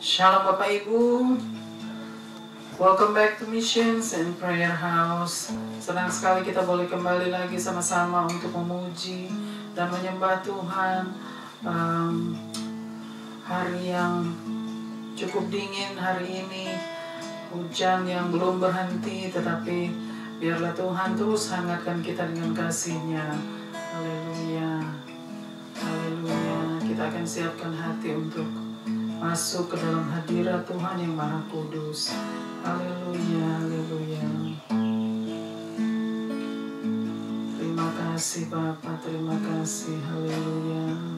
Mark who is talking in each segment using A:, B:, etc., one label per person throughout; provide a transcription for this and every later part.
A: Shalom Bapak Ibu. Welcome back to Missions and Prayer House. Senang sekali kita boleh kembali lagi sama-sama untuk memuji dan menyembah Tuhan. Hari yang cukup dingin hari ini, hujan yang belum berhenti, tetapi biarlah Tuhan terus hangatkan kita dengan kasih-Nya. Haleluya, haleluya. Kita akan siapkan hati untuk masuk ke dalam hadirat Tuhan yang Maha Kudus. Haleluya, haleluya. Terima kasih Bapa, terima kasih. Haleluya.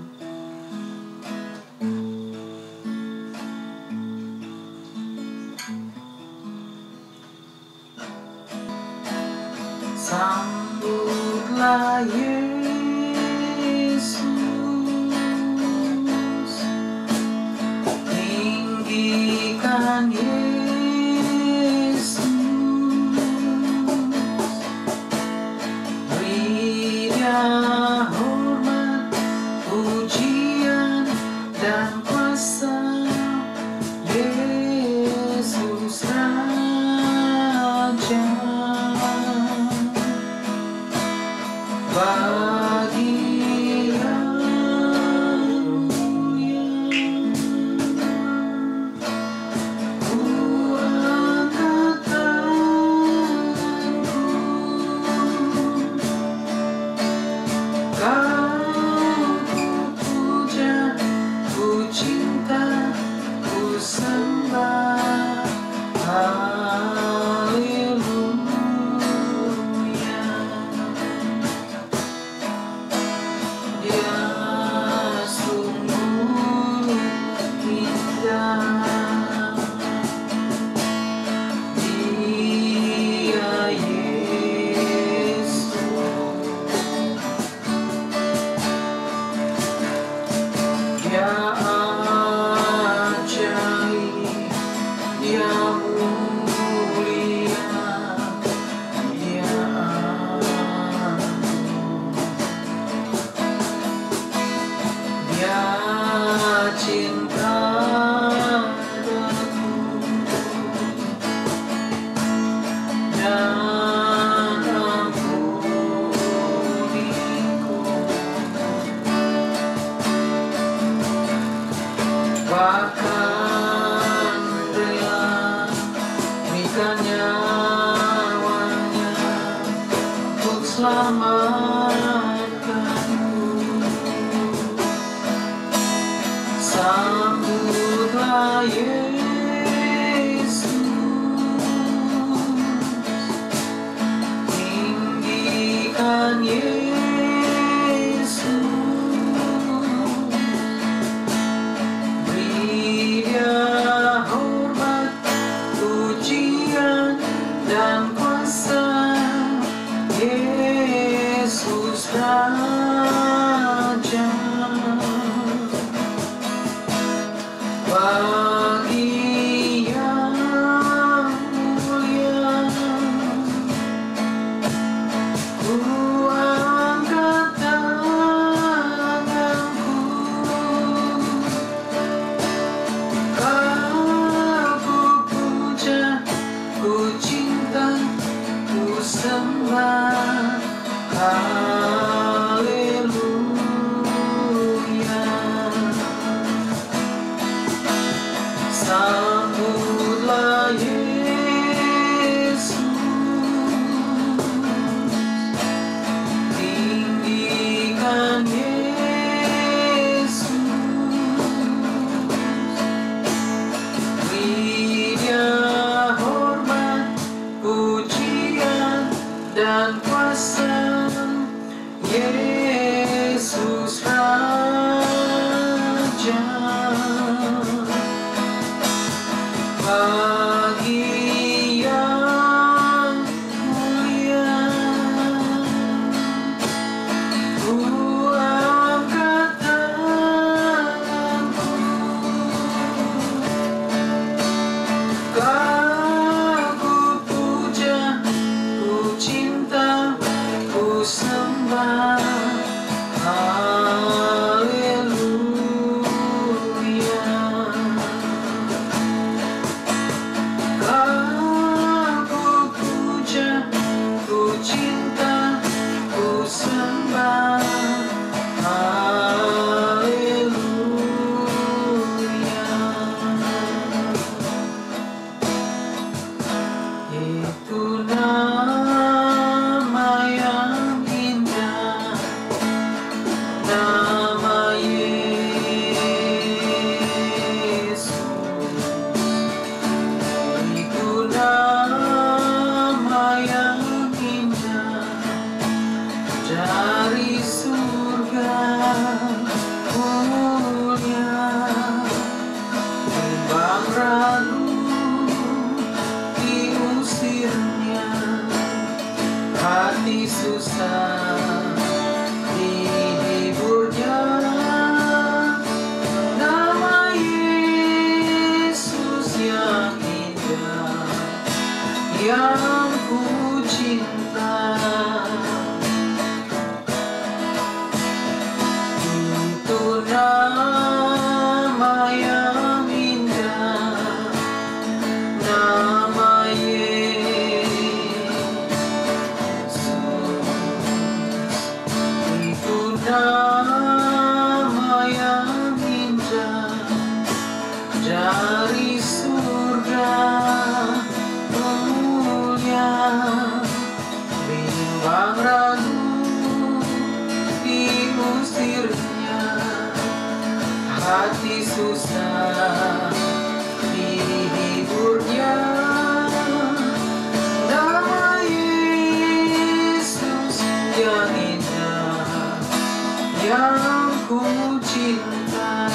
A: Sambutlah Yesus, tinggikan Yesus, beri Dia hormat, pujian dan kuasa. Yesus Raja, bagi yang mulia, ku angkat tanganku, Kau ku puja, ku cinta, ku sembah. Haleluya. Dia sungguh indah, Dia Yesus. Dia ajaib, Dia mulia, Dia agung. Dia cinta padaku dan ampuniku, bahkan rela berikan nyawanya untuk selamatkanku. Sambutlah Yesus, tinggikan Yesus, beri Dia hormat, pujian dan kuasa. Yesus Raja, bagi yang mulia, ku angkat tanganku, Kau ku puja, ku cinta, ku sembah. Haleluya. Sambutlah Yesus, tinggikan Yesus, beri Dia hormat, pujian dan kuasa. Yesus Raja, bagi yang mulia, ku angkat tanganku, Kau ku puja, ku cinta, ku sembah. Haleluya. susah dihiburnya. Nama Yesus yang indah, yang ku cinta. Itu nama yang indah, nama Yesus. Itu nama yang indah, dari surga mulia, bimbang ragu diusirnya, hati susah dihiburnya. Nama Yesus yang indah, yang ku cinta.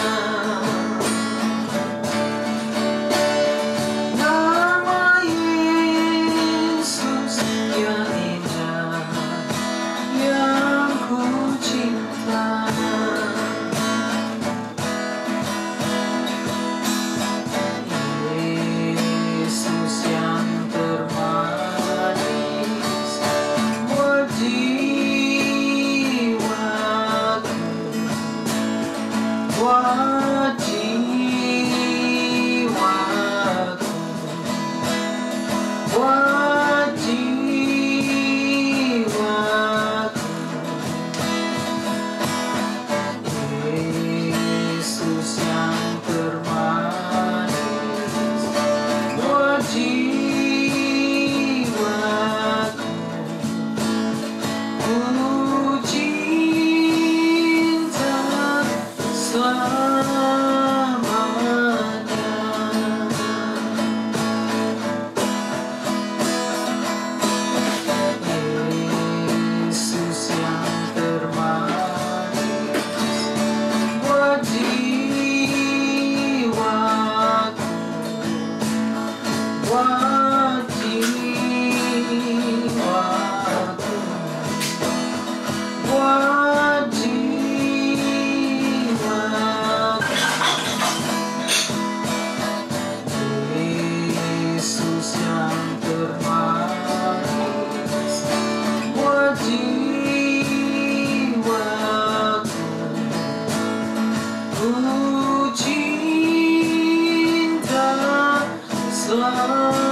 A: Nama Yesus yang indah, yang ku cinta. Yesus yang termanis buat jiwaku, buat jiwaku, buat jiwaku. Yesus yang termanis buat jiwaku, ku cinta selamanya. Yesus yang termanis buat jiwaku, buat jiwaku, buat jiwaku. Yesus yang termanis buat jiwaku, ku cinta selamanya.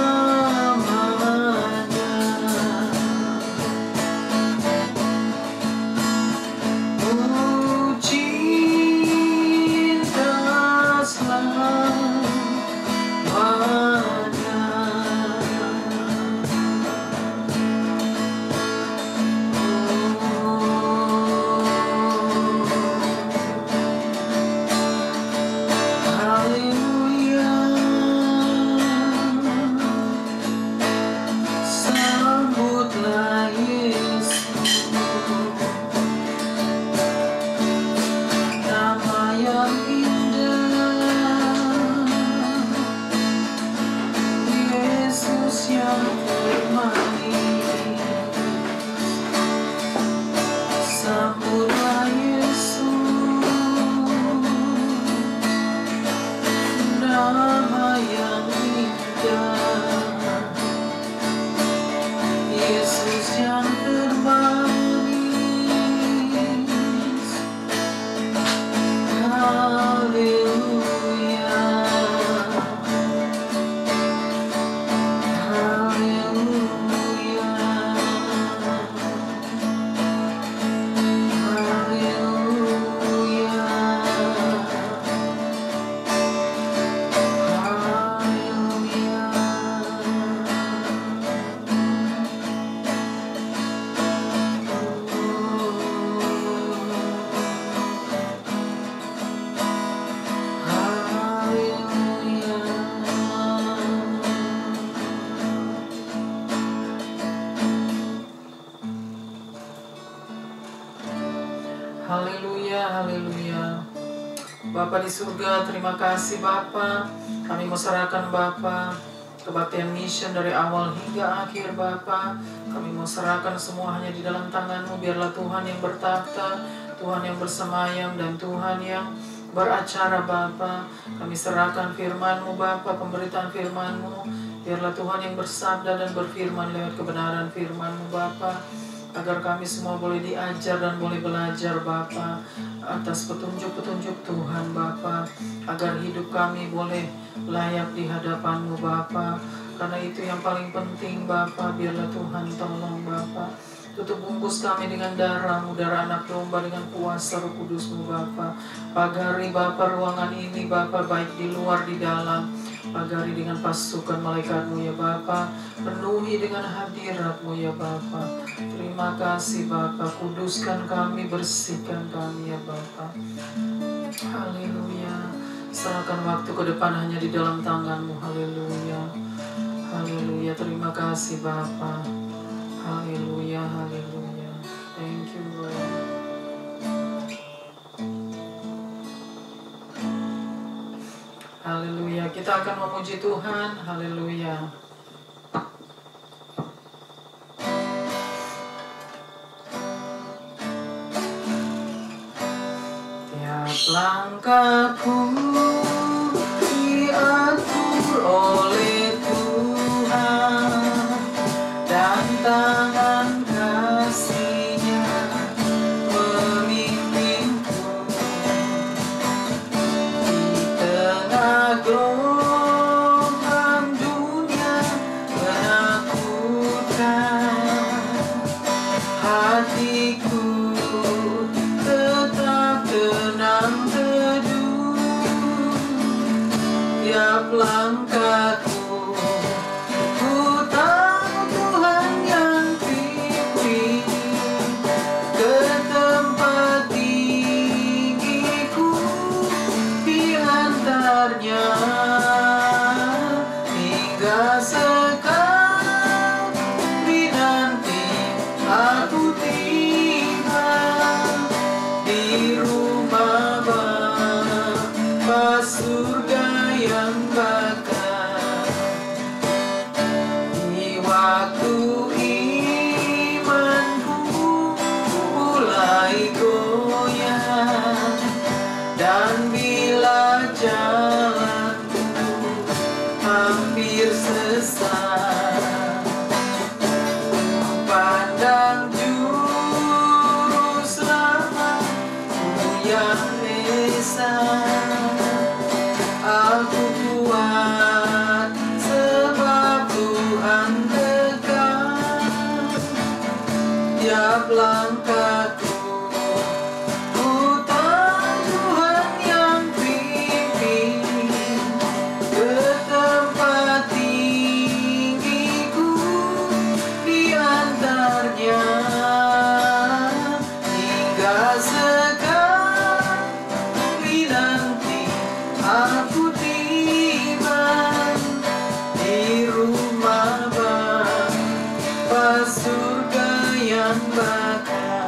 A: Ku cinta sambutlah Yesus, nama yang indah, Yesus yang termanis. Sambutlah Yesus, nama yang indah, Yesus yang termanis. Haleluya, haleluya, haleluya, haleluya, haleluya. Bapa di surga, terima kasih Bapa. Kami mau serahkan Bapa kebaktian mission dari awal hingga akhir Bapa. Kami mau serahkan semua hanya di dalam tangan-Mu. Biarlah Tuhan yang bertata, Tuhan yang bersemayam, dan Tuhan yang beracara Bapa. Kami serahkan firman-Mu Bapa, pemberitaan firman-Mu. Biarlah Tuhan yang bersabda dan berfirman lewat kebenaran firman-Mu Bapa, agar kami semua boleh diajar dan boleh belajar Bapa atas petunjuk-petunjuk Tuhan Bapa, agar hidup kami boleh layak di hadapan-Mu Bapa. Karena itu yang paling penting Bapa. Biarlah Tuhan tolong Bapa, tutup bungkus kami dengan darah-Mu, darah anak domba, dengan kuasa Roh Kudus-Mu Bapa. Pagari Bapa ruangan ini Bapa, baik di luar di dalam. Pagari dengan pasukan malaikat-Mu ya Bapa, penuhi dengan hadirat-Mu ya Bapa. Terima kasih Bapa, kuduskan kami, bersihkan kami ya Bapa. Haleluya. Serahkan waktu ke depan hanya di dalam tangan-Mu. Haleluya. Haleluya. Terima kasih Bapa. Haleluya. Haleluya. Thank you Lord. Haleluya. Kita akan memuji Tuhan. Haleluya. Tiap langkahku diatur oleh Tuhan, dan tangan kasih-Nya memimpinku. Gelombang dunia menakutkan, hatiku tetap tenang teduh. Tiap langkahku ku tahu Tuhan yang pimpin ke tempat tinggiku, diantarnya hingga sekali nanti aku tiba di rumah Bapa surga yang bakal. Di waktu imanku mulai goyah, dan bila jalanku hampir sesat, pandang juru selamatku yang esa, aku kuat sebab Tuhan dekat. Tiap langkahku ku tahu Tuhan yang pimpin ke tempat tinggiku, diantarnya hingga sekali nanti aku tiba di rumah Bapa surga yang bakal.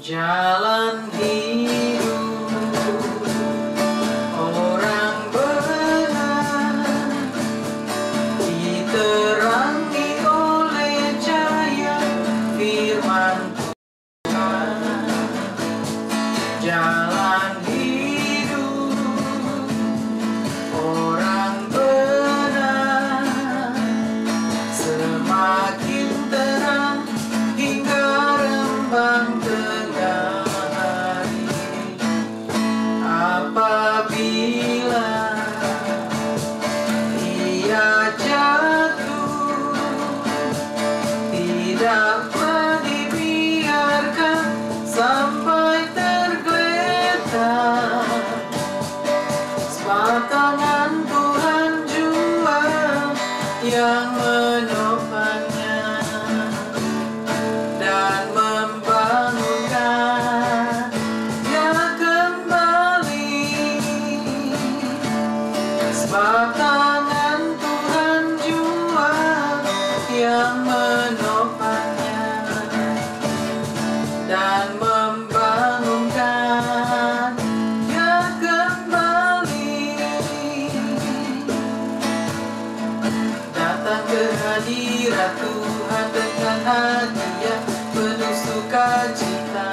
A: jalan hidup orang benar diterangi oleh cahaya firman Tuhan. Jalan hidup orang benar semakin terang hingga rembang tengah hari. Apabila ia jatuh, tidaklah dibiarkan sampai tergeletak, sebab tangan Tuhan jua yang menopangnya dan membangunkan dia kembali. Sebab tangan Tuhan jua yang menopangnya dan membangunkan dia kembali. Datang ke hadirat Tuhan dengan hati yang penuh sukacita.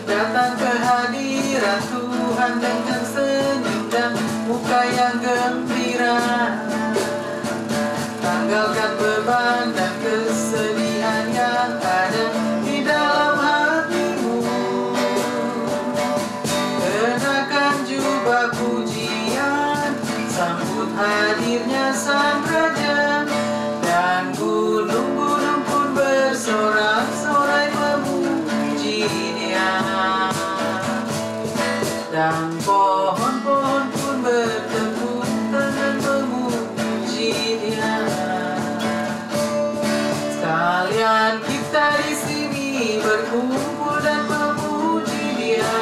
A: Datang ke hadirat Tuhan dengan senyum dan muka yang gembira. Tanggalkan beban dan kesedihan yang ada di dalam hatimu. Kenakan jubah pujian, sambut hadirnya Sang Raja, dan gunung-gunung pun bersorak-sorai memuji Dia, dan pohon-pohon pun bertepuk tangan memuji Dia. Sekalian kita di sini berkumpul dan memuji Dia.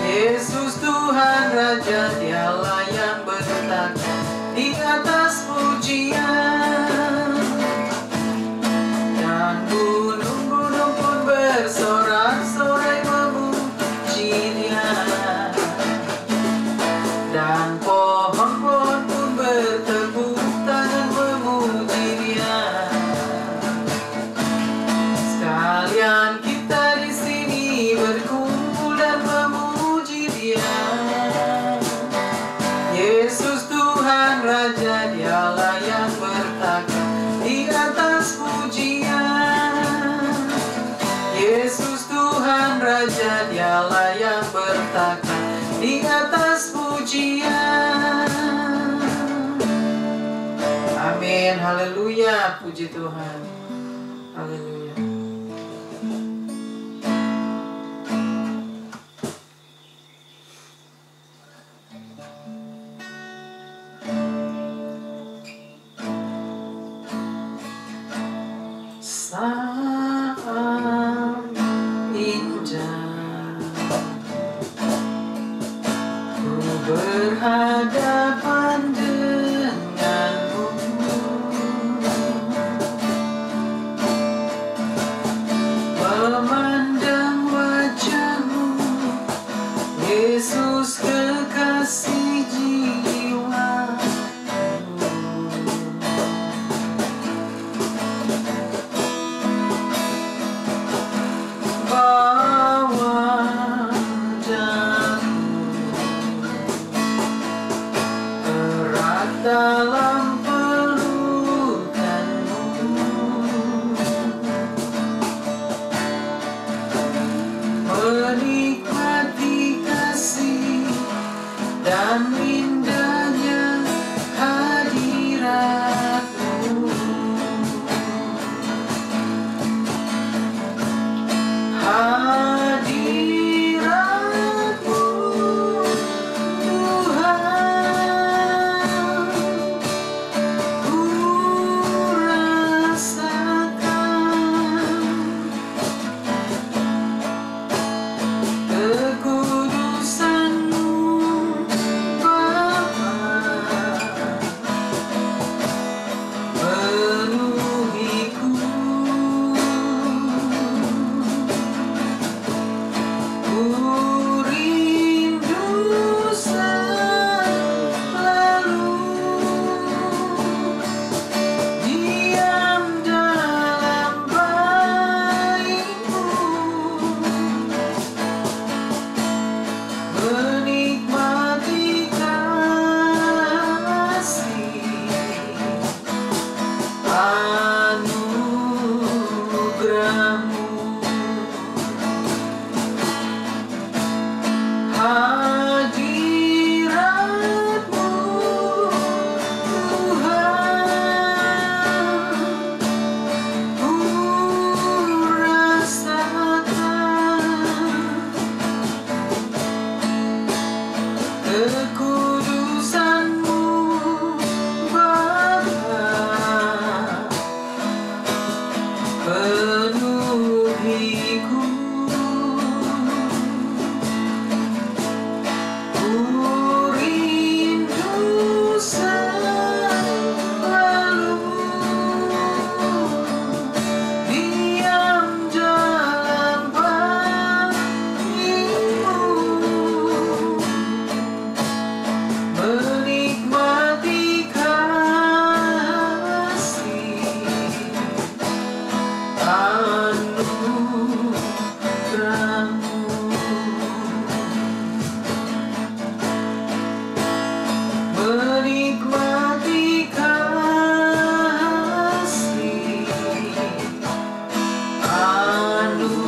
A: Yesus Tuhan Raja, Dialah yang bertakhta di atas pujian, dan gunung-gunung pun bersorak-sorai memuji Dia, dan pohon-pohon pun bertepuk tangan memuji Dia. Sekalian kita di sini berkumpul dan memuji Dia. Yesus Tuhan Raja, Dialah yang bertakhta di atas pujian. Yesus Tuhan Raja, Dialah yang bertakhta di atas pujian. Amin, haleluya, puji Tuhan, haleluya. Saat indah ku berhadapan denganmu, memandang wajahmu, Yesus kekasih jiwa. anugerah-Mu, hadirat-Mu Tuhan, ku rasakan kekudusan-Mu Bapa, penuhiku, ku rindu selalu diam dalam bait-Mu, menikmati kasih anugerah-Mu, menikmati kasih anugerah-Mu.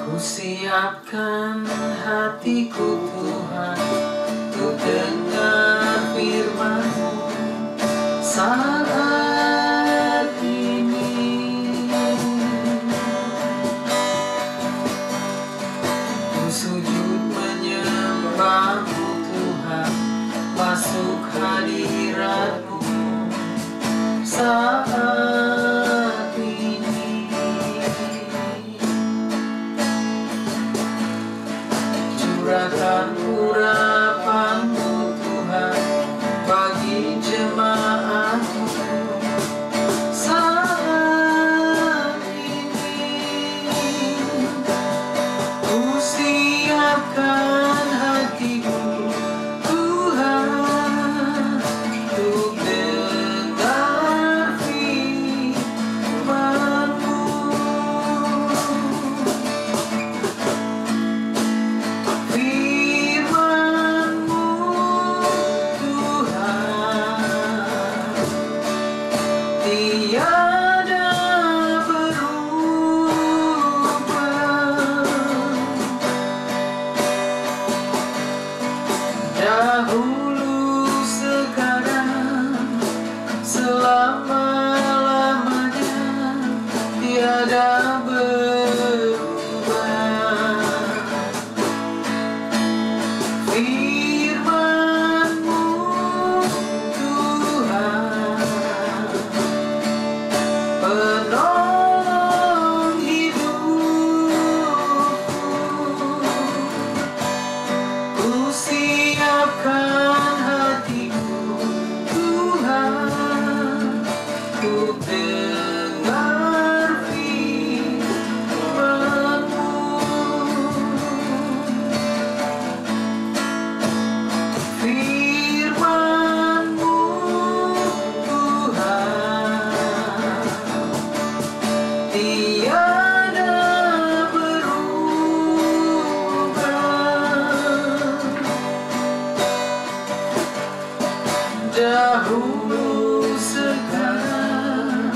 A: Ku siapkan hatiku Tuhan, untuk dengar firman-Mu saat ini. Ku sujud menyembah-Mu Tuhan, masuk hadirat-Mu saat ini. Curahkan urapan-Mu Tuhan bagi jemaat-Mu saat ini. Ku siapkan hatiku Tuhan, untuk dengar firman-Mu. Firman-Mu Tuhan, tiada berubah. Dahulu, sekarang, selama-lamanya, tiada berubah. Firman-Mu Tuhan, penolong hidupku, ku siapkan hatiku Tuhan, untuk dengar firman-Mu. Firman-Mu Tuhan, tiada berubah. Dahulu, sekarang,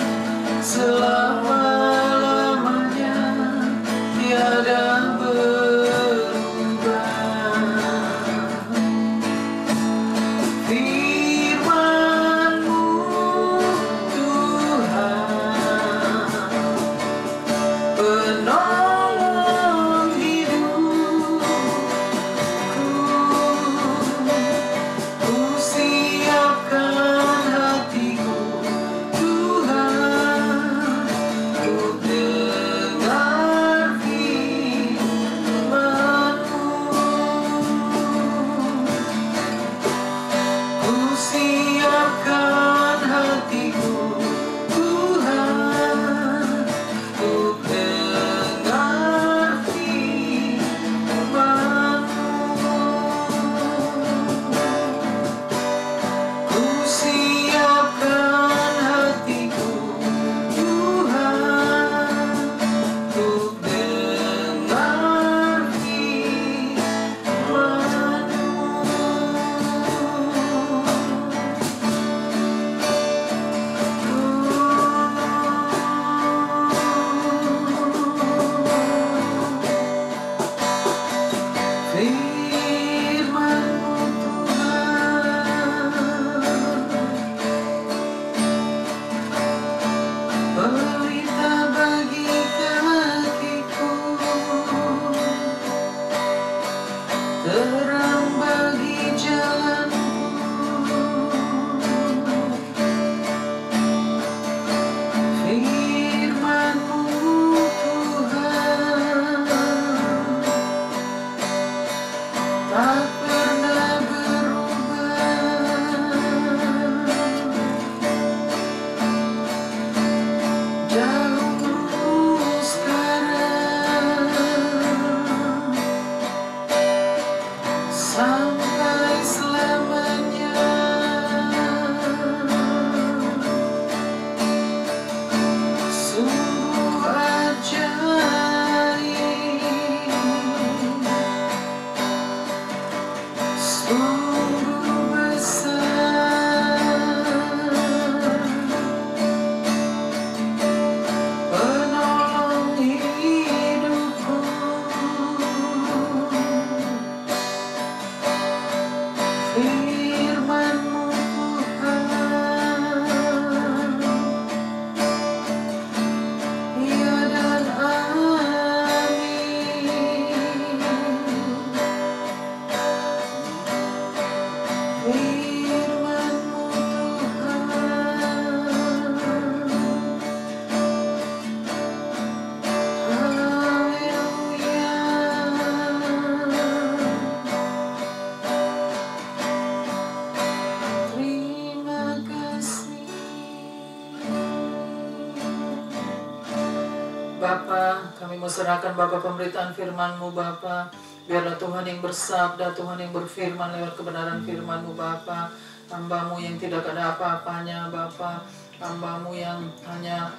A: Bapa, kami mau serahkan Bapa pemberitaan firman-Mu Bapa. Biarlah Tuhan yang bersabda, Tuhan yang berfirman lewat kebenaran firman-Mu Bapa. Hamba-Mu yang tidak ada apa-apanya Bapa. Hamba-Mu yang hanya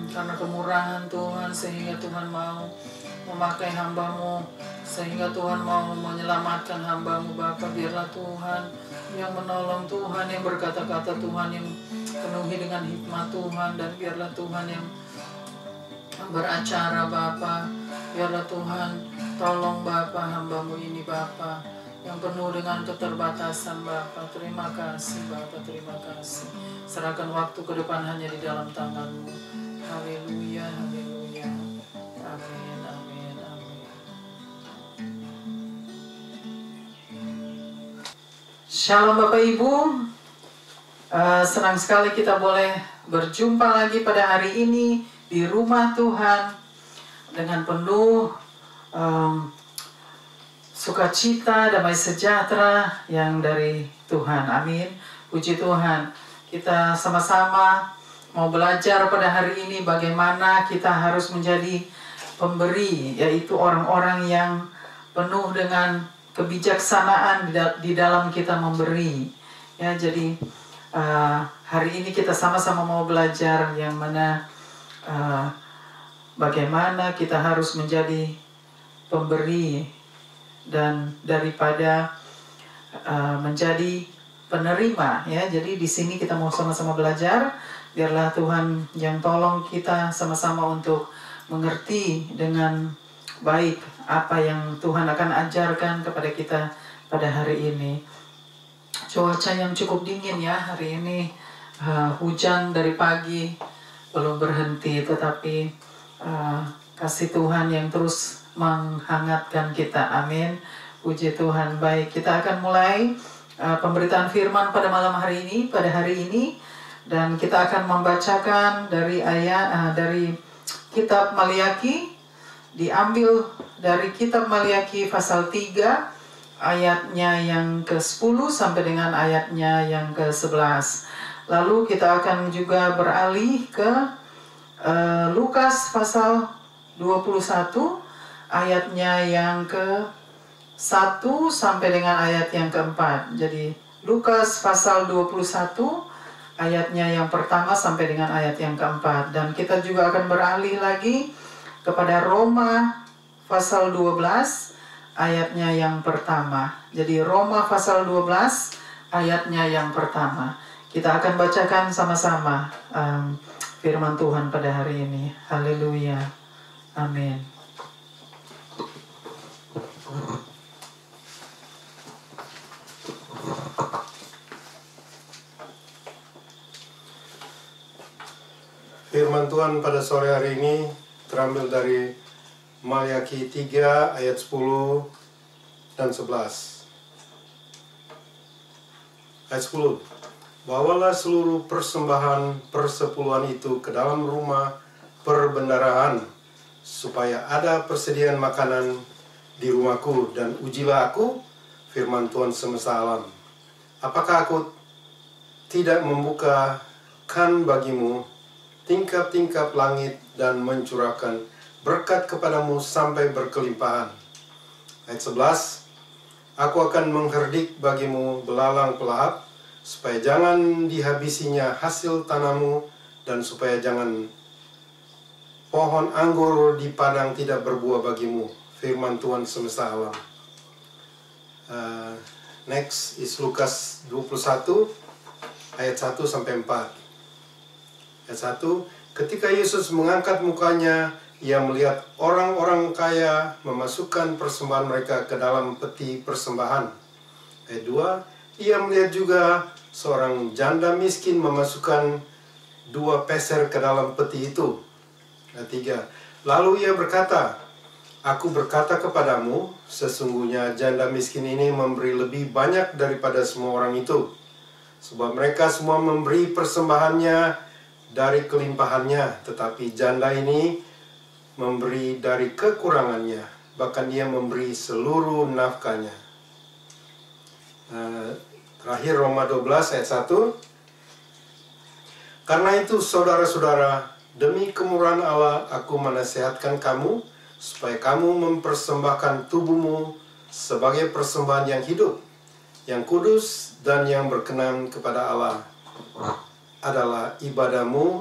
A: karena kemurahan Tuhan, sehingga Tuhan mau memakai hamba-Mu, sehingga Tuhan mau menyelamatkan hamba-Mu Bapa. Biarlah Tuhan yang menolong, Tuhan yang berkata-kata, Tuhan yang penuhi dengan hikmat Tuhan, dan biarlah Tuhan yang beracara Bapa. Biarlah Tuhan tolong Bapa hamba-Mu ini Bapa, yang penuh dengan keterbatasan Bapa. Terima kasih Bapa, terima kasih. Serahkan waktu ke depan hanya di dalam tangan-Mu. Haleluya, haleluya. Amin, amin, amin. Shalom Bapak Ibu. Senang sekali kita boleh berjumpa lagi pada hari ini di rumah Tuhan dengan penuh sukacita, damai sejahtera yang dari Tuhan. Amin. Puji Tuhan. Kita sama-sama mau belajar pada hari ini bagaimana kita harus menjadi pemberi, yaitu orang-orang yang penuh dengan kebijaksanaan di dalam kita memberi. Ya, jadi hari ini kita sama-sama mau belajar yang mana bagaimana kita harus menjadi pemberi dan daripada menjadi penerima, ya. Jadi di sini kita mau sama-sama belajar. Biarlah Tuhan yang tolong kita sama-sama untuk mengerti dengan baik apa yang Tuhan akan ajarkan kepada kita pada hari ini. Cuaca yang cukup dingin ya hari ini, hujan dari pagi belum berhenti, tetapi kasih Tuhan yang terus menghangatkan kita. Amin. Puji Tuhan. Baik, kita akan mulai pemberitaan firman pada malam hari ini, pada hari ini, dan kita akan membacakan dari ayat dari kitab Maliaki, diambil dari kitab Maliaki pasal 3 ayatnya yang ke-10 sampai dengan ayatnya yang ke-11. Lalu kita akan juga beralih ke Lukas pasal 21 ayatnya yang ke-1 sampai dengan ayat yang ke-4. Jadi Lukas pasal 21 ayatnya yang pertama sampai dengan ayat yang ke-4. Dan kita juga akan beralih lagi kepada Roma pasal 12 ayatnya yang pertama. Jadi Roma pasal 12 ayatnya yang pertama. Kita akan bacakan sama-sama firman Tuhan pada hari ini. Haleluya. Amin.
B: Firman Tuhan pada sore hari ini terambil dari Maliaki 3 ayat 10 dan 11. Ayat 10. Bawalah seluruh persembahan persepuluhan itu ke dalam rumah perbendaharaan, supaya ada persediaan makanan di rumahku, dan ujilah aku, firman Tuhan semesta alam. Apakah aku tidak membukakan bagimu tingkap-tingkap langit dan mencurahkan berkat kepadamu sampai berkelimpahan. Ayat 11. Aku akan mengherdik bagimu belalang pelahap, supaya jangan dihabisinya hasil tanahmu, dan supaya jangan pohon anggur di padang tidak berbuah bagimu, firman Tuhan semesta alam. Next is Lukas 21 ayat 1 sampai 4. Ayat 1. Ketika Yesus mengangkat mukanya, ia melihat orang-orang kaya memasukkan persembahan mereka ke dalam peti persembahan. Ayat 2. Ia melihat juga seorang janda miskin memasukkan 2 peser ke dalam peti itu. Ayat 3. Lalu ia berkata, aku berkata kepadamu, sesungguhnya janda miskin ini memberi lebih banyak daripada semua orang itu. Sebab mereka semua memberi persembahannya dari kelimpahannya, tetapi janda ini memberi dari kekurangannya, bahkan ia memberi seluruh nafkahnya. Terakhir Roma 12 ayat 1. Karena itu saudara-saudara, Demi kemurahan Allah, aku menasihatkan kamu, supaya kamu mempersembahkan tubuhmu sebagai persembahan yang hidup, yang kudus, dan yang berkenan kepada Allah.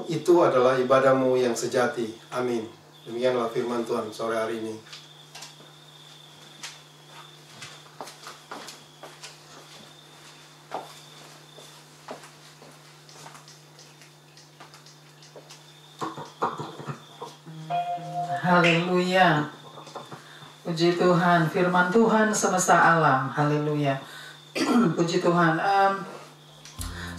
B: Itu adalah ibadahmu yang sejati. Amin. Demikianlah firman Tuhan sore hari ini.
A: Haleluya. Puji Tuhan, firman Tuhan semesta alam. Haleluya. Puji Tuhan.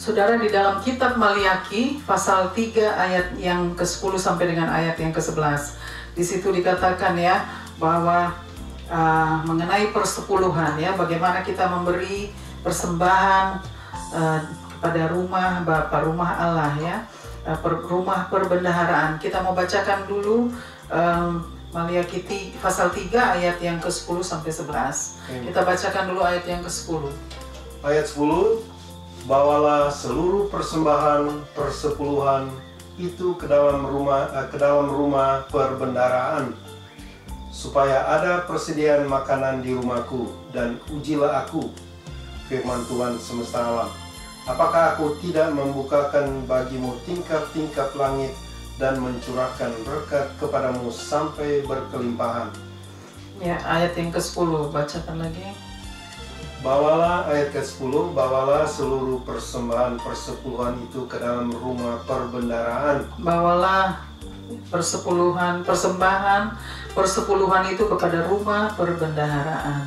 A: Saudara, di dalam kitab Maliaki pasal 3 ayat yang ke-10 sampai dengan ayat yang ke-11. Di situ dikatakan ya bahwa mengenai persepuluhan ya, bagaimana kita memberi persembahan kepada rumah Bapa, rumah Allah ya, rumah perbendaharaan. Kita mau bacakan dulu Maliaki pasal 3 ayat yang ke-10 sampai 11. Kita bacakan dulu ayat yang ke-10.
B: Ayat 10, bawalah seluruh persembahan persepuluhan itu ke dalam rumah perbendaharaan, supaya ada persediaan makanan di rumahku, dan ujilah aku, firman Tuhan semesta alam. Apakah aku tidak membukakan bagimu tingkap-tingkap langit dan mencurahkan berkat kepadamu sampai berkelimpahan?
A: Ya, ayat yang ke-10, bacakan lagi.
B: Bawalah, ayat ke-10, bawalah seluruh persembahan persepuluhan itu ke dalam rumah perbendaharaan.
A: Bawalah persembahan persepuluhan itu kepada rumah perbendaharaan,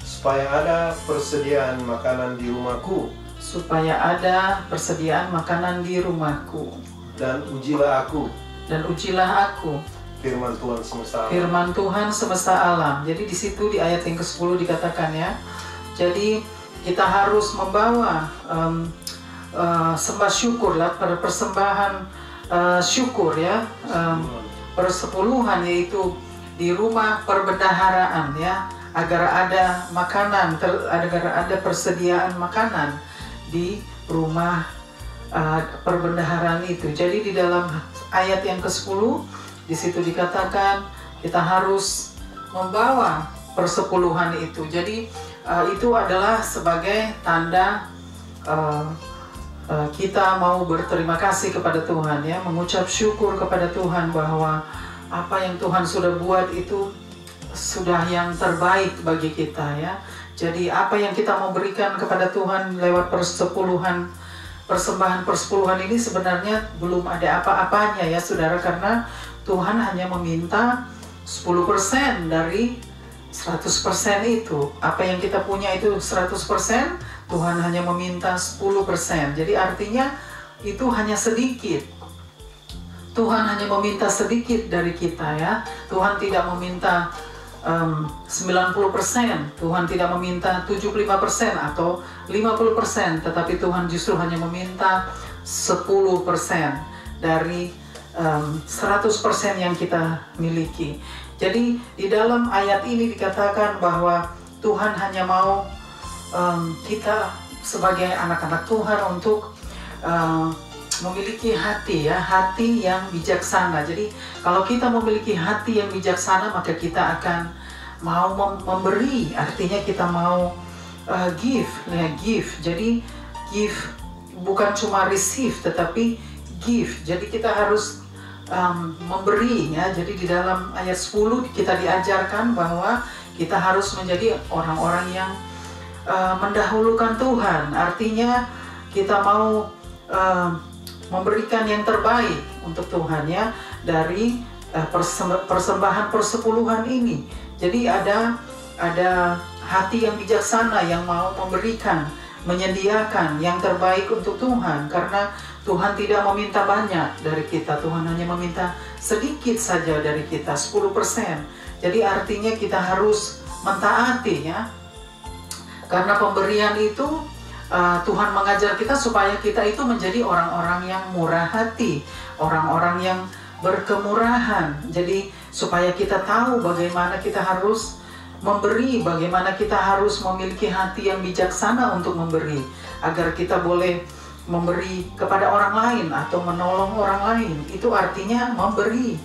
B: supaya ada persediaan makanan di rumahku.
A: Supaya ada persediaan makanan di rumahku.
B: Dan ujilah aku.
A: Dan ujilah aku.
B: Firman Tuhan semesta alam.
A: Firman Tuhan semesta alam. Jadi di situ di ayat yang ke-10 dikatakan ya. Jadi kita harus membawa sembah syukur lah, persembahan syukur ya, persepuluhan, yaitu di rumah perbendaharaan ya, agar ada makanan, agar ada persediaan makanan di rumah perbendaharaan itu. Jadi di dalam ayat yang ke-10 di situ dikatakan kita harus membawa persepuluhan itu. Jadi itu adalah sebagai tanda kita mau berterima kasih kepada Tuhan ya, mengucap syukur kepada Tuhan bahwa apa yang Tuhan sudah buat itu sudah yang terbaik bagi kita ya. Jadi apa yang kita mau berikan kepada Tuhan lewat persepuluhan, persembahan persepuluhan ini sebenarnya belum ada apa-apanya ya saudara, karena Tuhan hanya meminta 10% dari 100% itu. Apa yang kita punya itu 100%, Tuhan hanya meminta 10%. Jadi artinya itu hanya sedikit. Tuhan hanya meminta sedikit dari kita ya. Tuhan tidak meminta 90%, Tuhan tidak meminta 75% atau 50%, tetapi Tuhan justru hanya meminta 10% dari 100% yang kita miliki. Jadi di dalam ayat ini dikatakan bahwa Tuhan hanya mau kita sebagai anak-anak Tuhan untuk memiliki hati ya, hati yang bijaksana. Jadi kalau kita memiliki hati yang bijaksana, maka kita akan mau memberi. Artinya kita mau give. Jadi give bukan cuma receive, tetapi give. Jadi kita harus memberi ya. Jadi di dalam ayat 10 kita diajarkan bahwa kita harus menjadi orang-orang yang mendahulukan Tuhan. Artinya kita mau memberikan yang terbaik untuk Tuhan ya, dari persembahan persepuluhan ini. Jadi ada hati yang bijaksana yang mau memberikan, menyediakan yang terbaik untuk Tuhan, karena Tuhan tidak meminta banyak dari kita. Tuhan hanya meminta sedikit saja dari kita, 10%. Jadi artinya kita harus mentaati ya, karena pemberian itu Tuhan mengajar kita supaya kita itu menjadi orang-orang yang murah hati, orang-orang yang berkemurahan. Jadi supaya kita tahu bagaimana kita harus memberi, bagaimana kita harus memiliki hati yang bijaksana untuk memberi, agar kita boleh memberi kepada orang lain atau menolong orang lain. Itu artinya memberi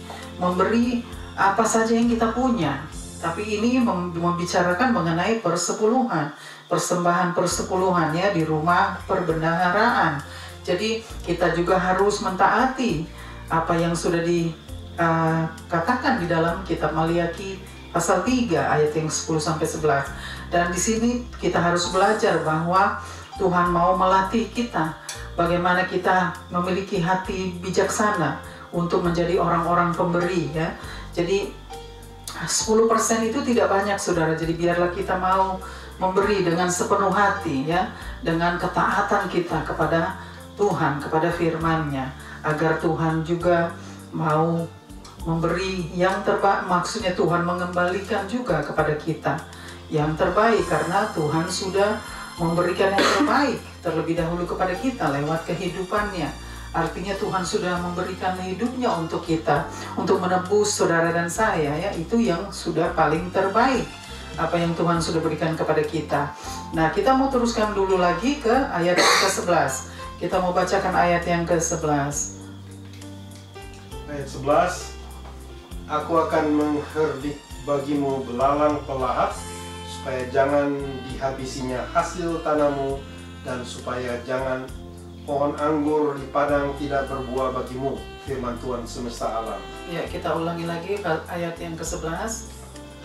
A: apa saja yang kita punya. Tapi ini membicarakan mengenai persepuluhan, persembahan persepuluhan ya di rumah perbendaharaan. Jadi kita juga harus mentaati apa yang sudah dikatakan di dalam kitab Maliaki pasal 3 ayat yang 10-11. Dan di sini kita harus belajar bahwa Tuhan mau melatih kita bagaimana kita memiliki hati bijaksana untuk menjadi orang-orang pemberi ya. Jadi 10% itu tidak banyak saudara, jadi biarlah kita mau memberi dengan sepenuh hati ya, dengan ketaatan kita kepada Tuhan, kepada firman-Nya, agar Tuhan juga mau memberi yang terbaik. Maksudnya Tuhan mengembalikan juga kepada kita yang terbaik, karena Tuhan sudah memberikan yang terbaik terlebih dahulu kepada kita lewat kehidupan-Nya. Artinya Tuhan sudah memberikan hidupnya untuk kita, untuk menebus saudara dan saya ya. Itu yang sudah paling terbaik, apa yang Tuhan sudah berikan kepada kita. Nah, kita mau teruskan dulu lagi ke ayat yang ke-11. Kita mau bacakan ayat yang ke-11.
B: Ayat 11. Aku akan mengherdik bagimu belalang pelahap, supaya jangan dihabisinya hasil tanammu, dan supaya jangan pohon anggur di padang tidak berbuah bagimu, firman Tuhan semesta alam.
A: Ya, kita ulangi lagi ayat yang ke-11.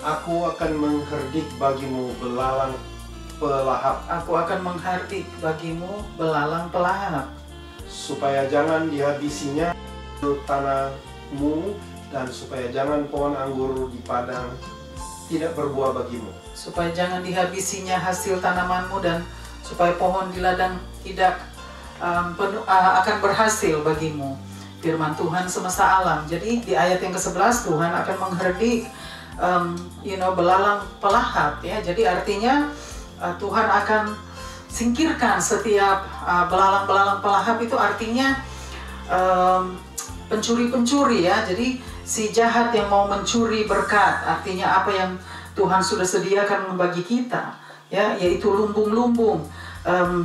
B: Aku akan mengherdik bagimu belalang pelahap.
A: Aku akan menghardik bagimu belalang pelahap,
B: supaya jangan dihabisinya tanahmu, dan supaya jangan pohon anggur di padang tidak berbuah bagimu.
A: Supaya jangan dihabisinya hasil tanamanmu, dan supaya pohon di ladang tidak akan berhasil bagimu, firman Tuhan semesta alam. Jadi di ayat yang ke-11 Tuhan akan mengherdik belalang pelahap ya. Jadi artinya Tuhan akan singkirkan setiap belalang-belalang pelahap. Itu artinya pencuri-pencuri ya. Jadi si jahat yang mau mencuri berkat, artinya apa yang Tuhan sudah sediakan bagi kita ya, yaitu lumbung-lumbung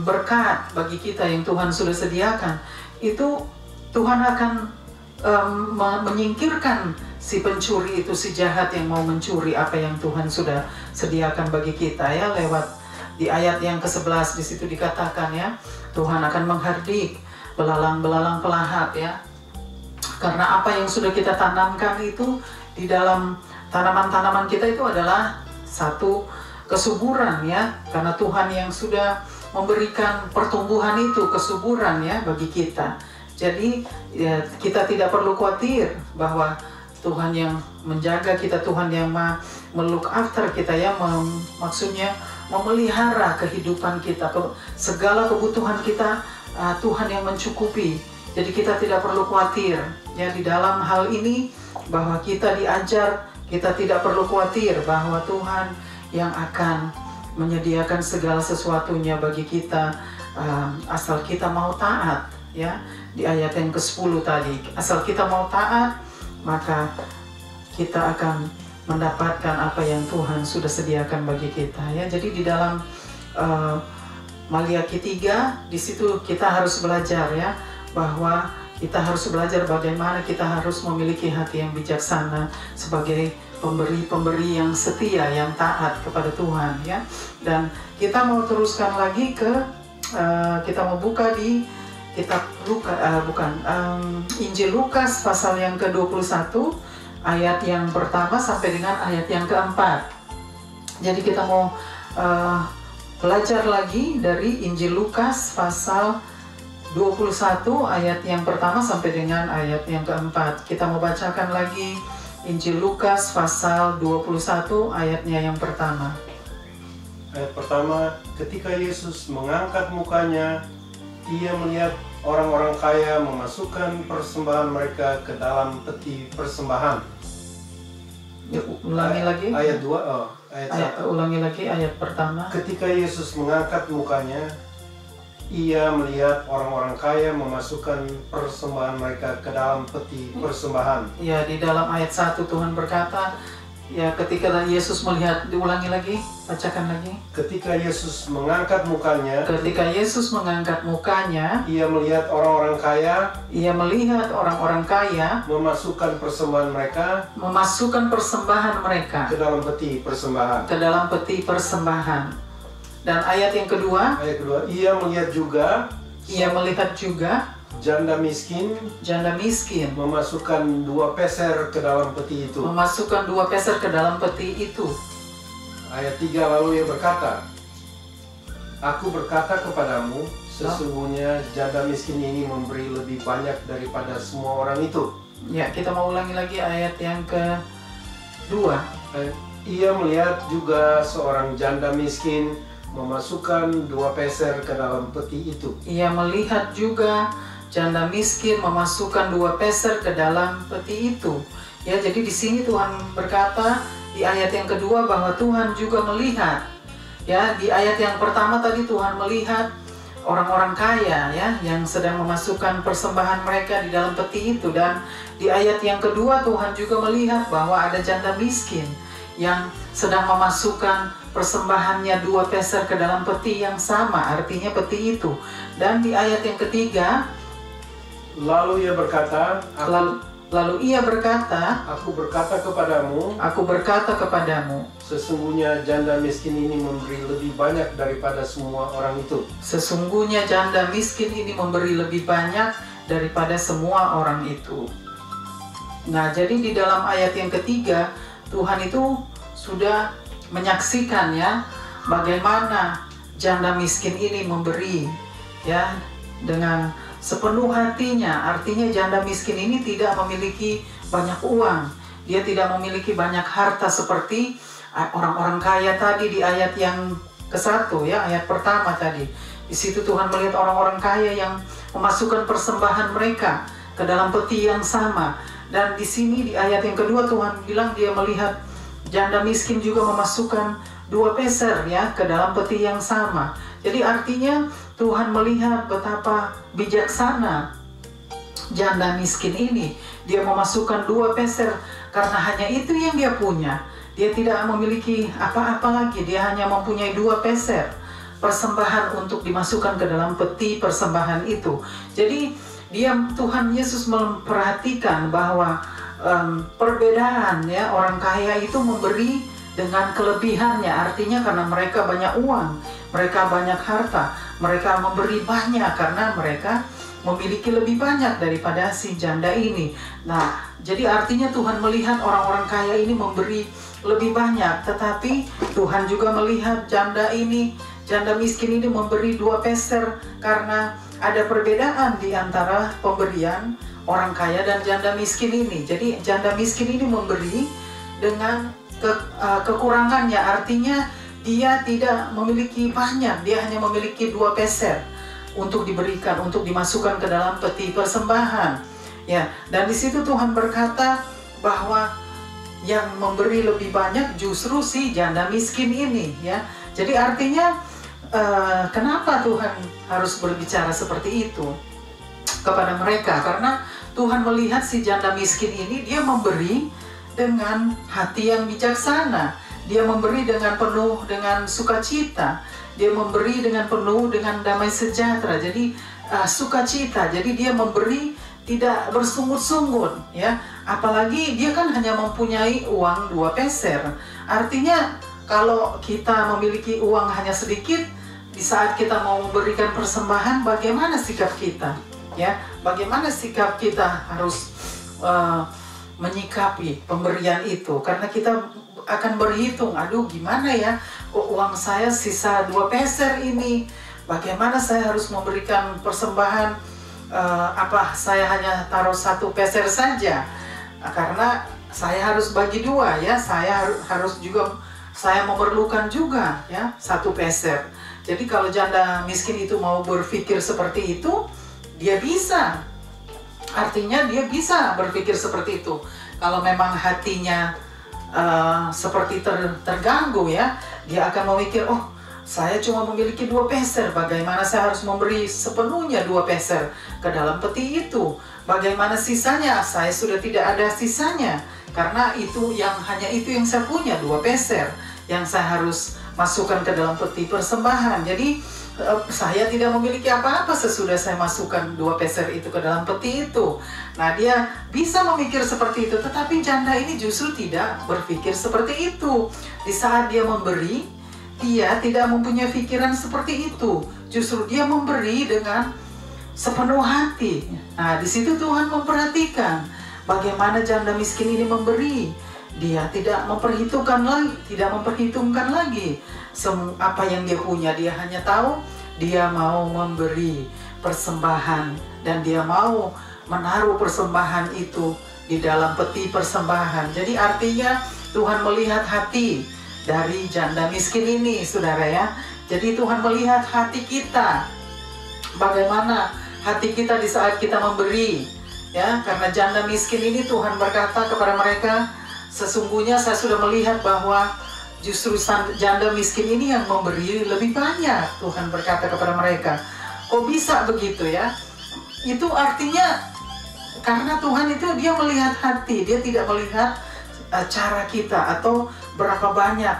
A: berkat bagi kita yang Tuhan sudah sediakan. Itu Tuhan akan menyingkirkan si pencuri itu, si jahat yang mau mencuri apa yang Tuhan sudah sediakan bagi kita ya. Lewat di ayat yang ke-11 di situ dikatakan ya, Tuhan akan menghardik belalang-belalang pelahap ya. Karena apa yang sudah kita tanamkan itu di dalam tanaman-tanaman kita itu adalah satu kesuburan ya, karena Tuhan yang sudah memberikan pertumbuhan itu, kesuburan ya bagi kita. Jadi ya, kita tidak perlu khawatir bahwa Tuhan yang menjaga kita, Tuhan yang melook after kita ya, maksudnya memelihara kehidupan kita, segala kebutuhan kita Tuhan yang mencukupi. Jadi kita tidak perlu khawatir ya di dalam hal ini, bahwa kita diajar, kita tidak perlu khawatir bahwa Tuhan yang akan menyediakan segala sesuatunya bagi kita, asal kita mau taat ya. Di ayat yang ke-10 tadi, asal kita mau taat, maka kita akan mendapatkan apa yang Tuhan sudah sediakan bagi kita ya. Jadi di dalam Maliaki 3 di situ kita harus belajar ya, bahwa kita harus belajar bagaimana kita harus memiliki hati yang bijaksana sebagai pemberi-pemberi yang setia, yang taat kepada Tuhan ya. Dan kita mau teruskan lagi ke kita mau buka di kitab Injil Lukas pasal yang ke-21 ayat yang pertama sampai dengan ayat yang keempat. Jadi kita mau belajar lagi dari Injil Lukas pasal 21 ayat yang pertama sampai dengan ayat yang keempat. Kita mau bacakan lagi Injil Lukas pasal 21 ayatnya yang pertama.
B: Ayat pertama, ketika Yesus mengangkat mukanya, ia melihat orang-orang kaya memasukkan persembahan mereka ke dalam peti persembahan.
A: Ya, ulangi lagi.
B: Ayat 2, ayat 1.
A: Ulangi lagi ayat pertama.
B: Ketika Yesus mengangkat mukanya, ia melihat orang-orang kaya memasukkan persembahan mereka ke dalam peti persembahan.
A: Ya, di dalam ayat 1 Tuhan berkata, Ya, ketika Yesus melihat, diulangi lagi, bacakan lagi.
B: Ketika Yesus mengangkat mukanya,
A: Ketika Yesus mengangkat mukanya,
B: ia melihat orang-orang kaya,
A: ia melihat orang-orang kaya
B: memasukkan persembahan mereka
A: memasukkan persembahan mereka
B: ke dalam peti persembahan.
A: ke dalam peti persembahan. Dan ayat yang kedua,
B: Ayat kedua, ia melihat juga janda miskin
A: janda miskin
B: memasukkan 2 peser ke dalam peti itu.
A: memasukkan 2 peser ke dalam peti itu.
B: Ayat 3, lalu ia berkata, aku berkata kepadamu, sesungguhnya janda miskin ini memberi lebih banyak daripada semua orang itu.
A: Ya, kita mau ulangi lagi ayat yang kedua.
B: Ia melihat juga seorang janda miskin memasukkan 2 peser ke dalam peti itu.
A: Ia melihat juga janda miskin memasukkan 2 peser ke dalam peti itu. Ya, jadi di sini Tuhan berkata di ayat yang kedua bahwa Tuhan juga melihat. Ya, di ayat yang pertama tadi Tuhan melihat orang-orang kaya ya yang sedang memasukkan persembahan mereka di dalam peti itu, dan di ayat yang kedua Tuhan juga melihat bahwa ada janda miskin yang sedang memasukkan persembahannya 2 peser ke dalam peti yang sama, artinya peti itu. Dan di ayat yang ketiga,
B: lalu ia berkata, aku berkata kepadamu, sesungguhnya janda miskin ini memberi lebih banyak daripada semua orang itu.
A: Sesungguhnya janda miskin ini memberi lebih banyak daripada semua orang itu. Nah, jadi di dalam ayat yang ketiga, Tuhan itu sudah menyaksikan ya bagaimana janda miskin ini memberi ya dengan sepenuh hatinya. Artinya janda miskin ini tidak memiliki banyak uang, dia tidak memiliki banyak harta seperti orang-orang kaya tadi di ayat yang ke-1 ya, ayat pertama tadi. Di situ Tuhan melihat orang-orang kaya yang memasukkan persembahan mereka ke dalam peti yang sama. Dan di sini di ayat yang kedua Tuhan bilang dia melihat janda miskin juga memasukkan 2 peser ya ke dalam peti yang sama. Jadi artinya Tuhan melihat betapa bijaksana janda miskin ini. Dia memasukkan 2 peser karena hanya itu yang dia punya. Dia tidak memiliki apa-apa lagi. Dia hanya mempunyai 2 peser persembahan untuk dimasukkan ke dalam peti persembahan itu. Jadi Tuhan Yesus memperhatikan bahwa perbedaan ya, orang kaya itu memberi dengan kelebihannya, artinya karena mereka banyak uang, mereka banyak harta, mereka memberi banyak karena mereka memiliki lebih banyak daripada si janda ini. Nah, jadi artinya Tuhan melihat orang-orang kaya ini memberi lebih banyak, tetapi Tuhan juga melihat janda miskin ini memberi 2 peser karena ada perbedaan di antara pemberian orang kaya dan janda miskin ini. Jadi janda miskin ini memberi dengan kekurangannya, artinya dia tidak memiliki banyak, dia hanya memiliki 2 peser untuk diberikan, untuk dimasukkan ke dalam peti persembahan. Ya, dan di situ Tuhan berkata bahwa yang memberi lebih banyak justru si janda miskin ini, ya. Jadi artinya kenapa Tuhan harus berbicara seperti itu kepada mereka? Karena Tuhan melihat si janda miskin ini dia memberi dengan hati yang bijaksana. Dia memberi dengan penuh dengan sukacita. Dia memberi dengan penuh dengan damai sejahtera. Jadi sukacita. Jadi dia memberi tidak bersungut-sungut, ya. Apalagi dia kan hanya mempunyai uang 2 peser. Artinya kalau kita memiliki uang hanya sedikit, di saat kita mau memberikan persembahan, bagaimana sikap kita? Ya, bagaimana sikap kita harus menyikapi pemberian itu, karena kita akan berhitung, aduh gimana ya, kok uang saya sisa 2 peser ini, bagaimana saya harus memberikan persembahan, apa saya hanya taruh 1 peser saja, karena saya harus bagi 2 ya, saya harus juga, saya memerlukan juga ya 1 peser. Jadi kalau janda miskin itu mau berpikir seperti itu, dia bisa. Artinya dia bisa berpikir seperti itu. Kalau memang hatinya seperti terganggu ya, dia akan memikir, oh saya cuma memiliki 2 peser, bagaimana saya harus memberi sepenuhnya 2 peser ke dalam peti itu? Bagaimana sisanya? Saya sudah tidak ada sisanya, karena hanya itu yang saya punya, 2 peser yang saya harus masukkan ke dalam peti persembahan. Jadi saya tidak memiliki apa-apa sesudah saya masukkan 2 peser itu ke dalam peti itu. Nah, dia bisa memikir seperti itu, tetapi janda ini justru tidak berpikir seperti itu. Di saat dia memberi, dia tidak mempunyai pikiran seperti itu. Justru dia memberi dengan sepenuh hati. Nah, di situ Tuhan memperhatikan bagaimana janda miskin ini memberi. Dia tidak memperhitungkan lagi apa yang dia punya. Dia hanya tahu dia mau memberi persembahan, dan dia mau menaruh persembahan itu di dalam peti persembahan. Jadi artinya Tuhan melihat hati dari janda miskin ini, saudara ya. Jadi Tuhan melihat hati kita, bagaimana hati kita di saat kita memberi, ya. Karena janda miskin ini Tuhan berkata kepada mereka, sesungguhnya saya sudah melihat bahwa justru janda miskin ini yang memberi lebih banyak. Tuhan berkata kepada mereka, kok bisa begitu ya? Itu artinya karena Tuhan itu dia melihat hati, dia tidak melihat cara kita atau berapa banyak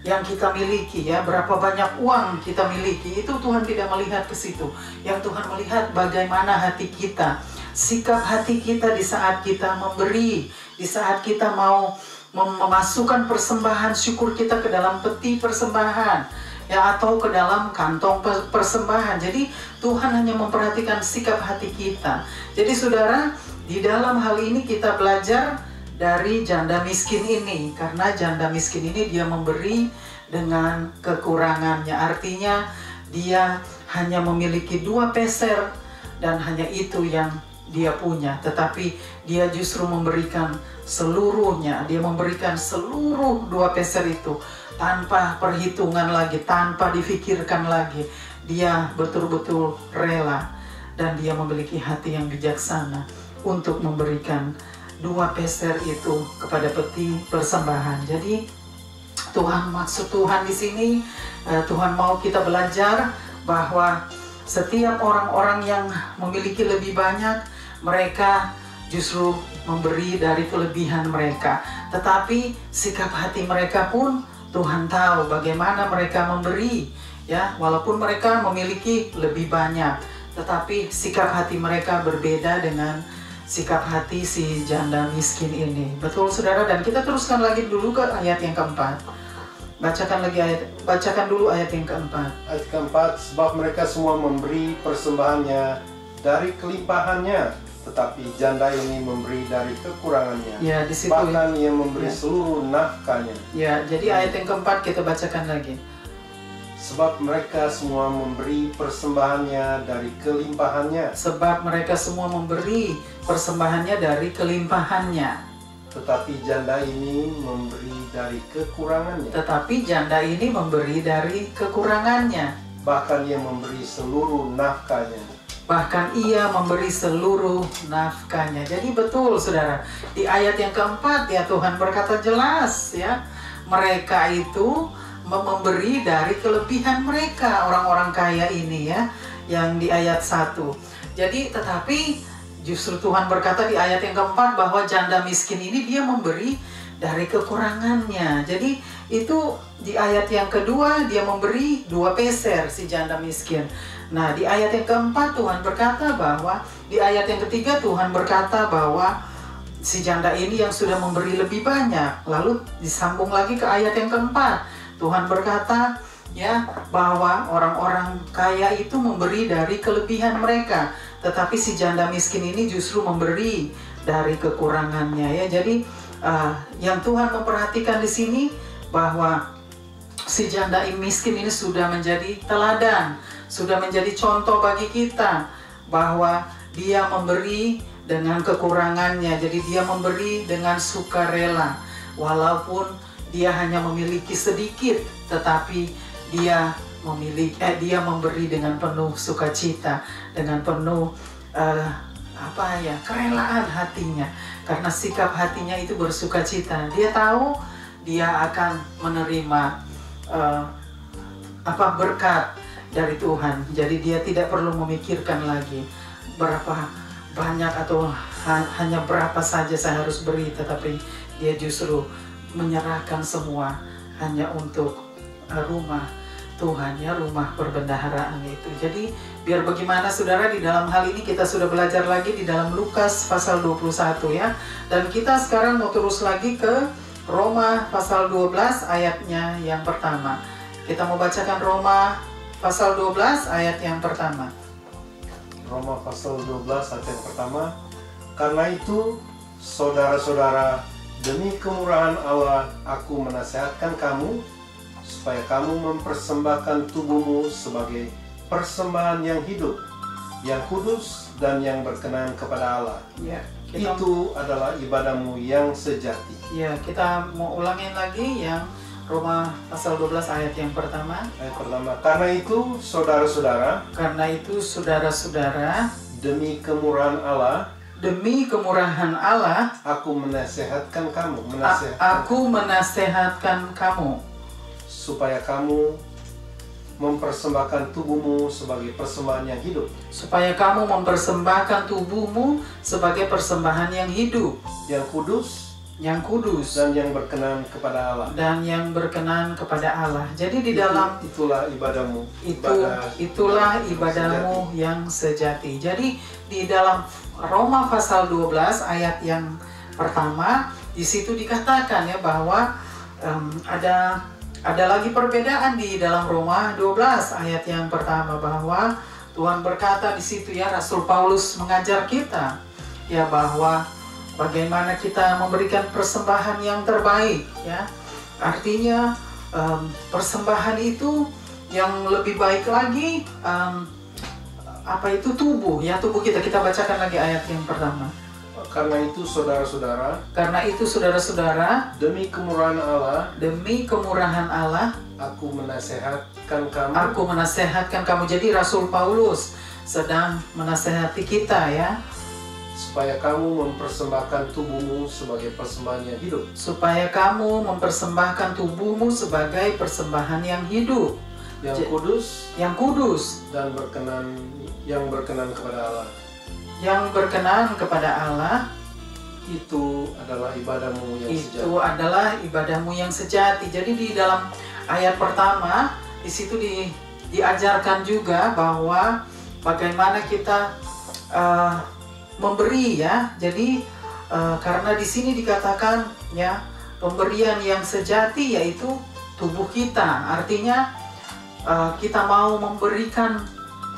A: yang kita miliki, ya, berapa banyak uang kita miliki. Itu Tuhan tidak melihat ke situ. Yang Tuhan melihat bagaimana hati kita, sikap hati kita di saat kita memberi, di saat kita mau memasukkan persembahan syukur kita ke dalam peti persembahan, ya, atau ke dalam kantong persembahan. Jadi Tuhan hanya memperhatikan sikap hati kita. Jadi saudara, di dalam hal ini kita belajar dari janda miskin ini, karena janda miskin ini dia memberi dengan kekurangannya. Artinya dia hanya memiliki 2 peser dan hanya itu yang dia punya, tetapi dia justru memberikan seluruhnya. Dia memberikan seluruh 2 peser itu tanpa perhitungan lagi, tanpa difikirkan lagi. Dia betul-betul rela, dan dia memiliki hati yang bijaksana untuk memberikan 2 peser itu kepada peti persembahan. Jadi maksud Tuhan di sini, Tuhan mau kita belajar bahwa setiap orang-orang yang memiliki lebih banyak, mereka justru memberi dari kelebihan mereka. Tetapi sikap hati mereka pun Tuhan tahu bagaimana mereka memberi, ya, walaupun mereka memiliki lebih banyak, tetapi sikap hati mereka berbeda dengan sikap hati si janda miskin ini. Betul saudara, dan kita teruskan lagi dulu ke ayat yang keempat. Bacakan dulu ayat yang keempat.
B: Ayat keempat, sebab mereka semua memberi persembahannya dari kelimpahannya, tetapi janda ini memberi dari kekurangannya.
A: Ya, di situ.
B: Bahkan ia memberi
A: ya,
B: seluruh nafkahnya.
A: Ya, jadi ayat yang keempat kita bacakan lagi.
B: Sebab mereka semua memberi persembahannya dari kelimpahannya.
A: Sebab mereka semua memberi persembahannya dari kelimpahannya.
B: Tetapi janda ini memberi dari kekurangannya.
A: Tetapi janda ini memberi dari kekurangannya.
B: Bahkan ia memberi seluruh nafkahnya.
A: Bahkan ia memberi seluruh nafkahnya. Jadi betul saudara, di ayat yang keempat ya Tuhan berkata jelas ya, mereka itu memberi dari kelebihan mereka, orang-orang kaya ini ya, yang di ayat 1. Jadi tetapi justru Tuhan berkata di ayat yang keempat bahwa janda miskin ini dia memberi dari kekurangannya. Jadi itu di ayat yang kedua dia memberi 2 peser si janda miskin. Nah, di ayat yang keempat Tuhan berkata bahwa, di ayat yang ketiga Tuhan berkata bahwa si janda ini yang sudah memberi lebih banyak. Lalu disambung lagi ke ayat yang keempat. Tuhan berkata ya bahwa orang-orang kaya itu memberi dari kelebihan mereka, tetapi si janda miskin ini justru memberi dari kekurangannya ya. Jadi yang Tuhan memperhatikan di sini bahwa si janda miskin ini sudah menjadi teladan, sudah menjadi contoh bagi kita bahwa dia memberi dengan kekurangannya. Jadi dia memberi dengan sukarela, walaupun dia hanya memiliki sedikit, tetapi dia memberi dengan penuh sukacita, dengan penuh kerelaan hatinya, karena sikap hatinya itu bersukacita. Dia tahu dia akan menerima berkat dari Tuhan. Jadi dia tidak perlu memikirkan lagi berapa banyak atau hanya berapa saja saya harus beri, tetapi dia justru menyerahkan semua hanya untuk rumah Tuhan, ya, rumah perbendaharaan itu. Jadi biar bagaimana saudara, di dalam hal ini kita sudah belajar lagi di dalam Lukas pasal 21 ya. Dan kita sekarang mau terus lagi ke Roma pasal 12 ayatnya yang pertama. Kita mau bacakan Roma pasal 12 ayat yang pertama.
B: Roma pasal 12 ayat yang pertama. Karena itu, saudara-saudara, demi kemurahan Allah, aku menasihatkan kamu supaya kamu mempersembahkan tubuhmu sebagai persembahan yang hidup, yang kudus, dan yang berkenan kepada Allah.
A: Ya,
B: Itu adalah ibadahmu yang sejati.
A: Ya, kita mau ulangin lagi yang Roma pasal 12 ayat yang pertama.
B: Ayat pertama. Karena itu, saudara-saudara, demi kemurahan Allah, aku menasehatkan kamu, supaya kamu mempersembahkan tubuhmu sebagai persembahan yang hidup. Yang kudus. Dan yang berkenan kepada Allah. Jadi di dalam itulah ibadahmu.
A: Itulah ibadahmu yang sejati. Jadi di dalam Roma pasal 12 ayat yang pertama, di situ dikatakan ya bahwa ada lagi perbedaan di dalam Roma 12 ayat yang pertama, bahwa Tuhan berkata di situ ya, Rasul Paulus mengajar kita ya bahwa bagaimana kita memberikan persembahan yang terbaik ya. Artinya persembahan itu yang lebih baik lagi, tubuh ya, tubuh kita. Kita bacakan lagi ayat yang pertama.
B: Karena itu saudara-saudara, demi kemurahan Allah, aku menasehatkan kamu. Jadi Rasul Paulus sedang menasehati kita ya, supaya kamu mempersembahkan tubuhmu sebagai persembahan yang hidup, yang kudus, dan yang berkenan kepada Allah. Itu adalah ibadahmu yang sejati. Jadi di dalam ayat pertama di situ diajarkan juga bahwa bagaimana kita memberi ya. Jadi karena di sini dikatakan ya, pemberian yang sejati yaitu tubuh kita. Artinya kita mau memberikan